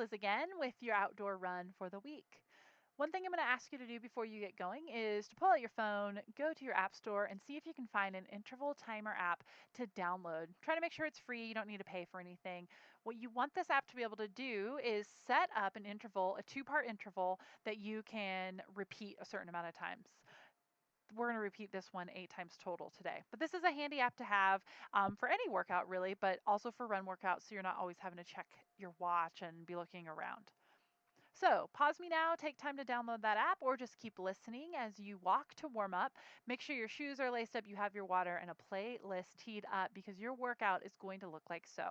Liz again with your outdoor run for the week. One thing I'm going to ask you to do before you get going is to pull out your phone, go to your app store, and see if you can find an interval timer app to download. Try to make sure it's free, you don't need to pay for anything. What you want this app to be able to do is set up an interval, a 2-part interval that you can repeat a certain amount of times. We're going to repeat this one 8 times total today. But this is a handy app to have for any workout, really, but also for run workouts, so you're not always having to check your watch and be looking around. So pause me now, take time to download that app, or just keep listening as you walk to warm up. Make sure your shoes are laced up, you have your water, and a playlist teed up because your workout is going to look like so.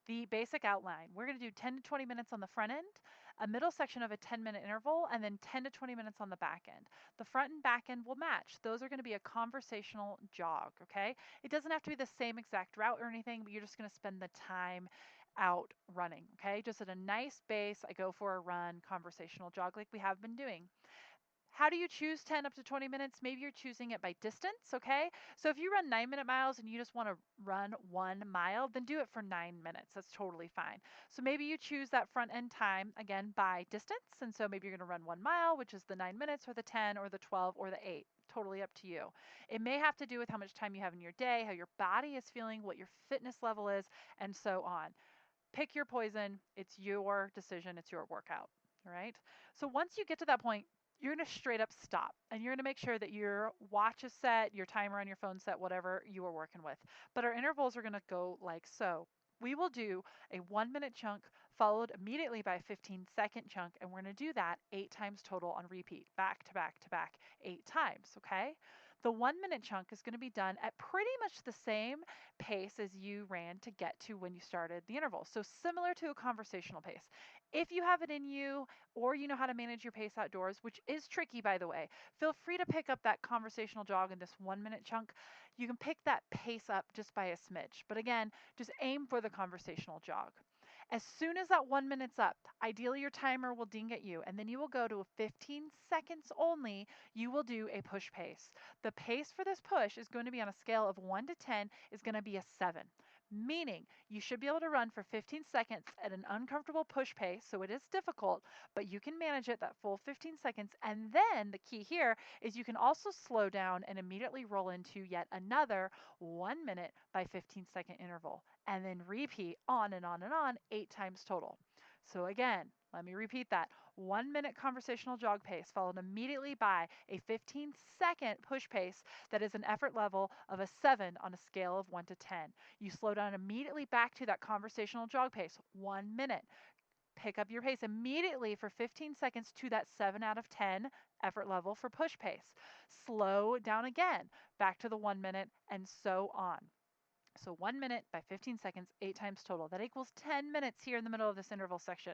The basic outline, we're going to do 10 to 20 minutes on the front end, a middle section of a 10-minute interval, and then 10 to 20 minutes on the back end. The front and back end will match. Those are going to be a conversational jog, okay? It doesn't have to be the same exact route or anything, but you're just going to spend the time out running, okay? Just at a nice base, I go for a run, conversational jog like we have been doing. How do you choose 10 up to 20 minutes? Maybe you're choosing it by distance, okay? So if you run 9-minute miles and you just want to run 1 mile, then do it for 9 minutes. That's totally fine. So maybe you choose that front end time again by distance. And so maybe you're going to run 1 mile, which is the 9 minutes, or the 10, or the 12, or the 8. Totally up to you. It may have to do with how much time you have in your day, how your body is feeling, what your fitness level is, and so on. Pick your poison. It's your decision. It's your workout. All right. So once you get to that point, you're going to straight up stop and you're going to make sure that your watch is set, your timer on your phone set, whatever you are working with. But our intervals are going to go like so. We will do a 1 minute chunk followed immediately by a 15-second chunk, and we're going to do that 8 times total on repeat, back to back to back, 8 times. Okay. The 1 minute chunk is going to be done at pretty much the same pace as you ran to get to when you started the interval. So similar to a conversational pace. If you have it in you or you know how to manage your pace outdoors, which is tricky by the way, feel free to pick up that conversational jog in this 1 minute chunk. You can pick that pace up just by a smidge. But again, just aim for the conversational jog. As soon as that 1 minute's up, ideally your timer will ding at you, and then you will go to 15 seconds only. You will do a push pace. The pace for this push is going to be on a scale of 1 to 10 is going to be a 7, meaning you should be able to run for 15 seconds at an uncomfortable push pace. So it is difficult, but you can manage it that full 15 seconds. And then the key here is you can also slow down and immediately roll into yet another 1 minute by 15-second interval, and then repeat on and on and on 8 times total. So again, let me repeat that. 1 minute conversational jog pace followed immediately by a 15-second push pace that is an effort level of a 7 on a scale of 1 to 10. You slow down immediately back to that conversational jog pace, 1 minute. Pick up your pace immediately for 15 seconds to that 7 out of 10 effort level for push pace. Slow down again, back to the 1 minute, and so on. So 1 minute by 15 seconds, 8 times total. That equals 10 minutes here in the middle of this interval section.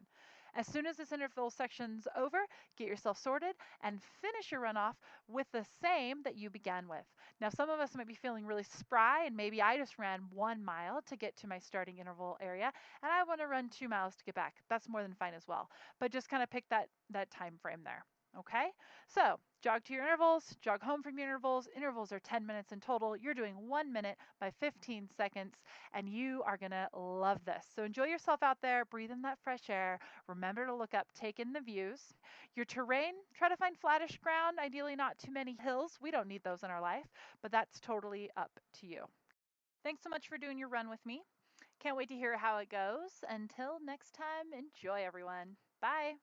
As soon as this interval section's over, get yourself sorted and finish your run off with the same that you began with. Now, some of us might be feeling really spry, and maybe I just ran 1 mile to get to my starting interval area, and I want to run 2 miles to get back. That's more than fine as well. But just kind of pick that time frame there. Okay, so jog to your intervals, jog home from your intervals. Intervals are 10 minutes in total. You're doing 1 minute by 15 seconds, and you are going to love this. So enjoy yourself out there, breathe in that fresh air. Remember to look up, take in the views. Your terrain, try to find flattish ground, ideally not too many hills. We don't need those in our life, but that's totally up to you. Thanks so much for doing your run with me. Can't wait to hear how it goes. Until next time, enjoy everyone. Bye.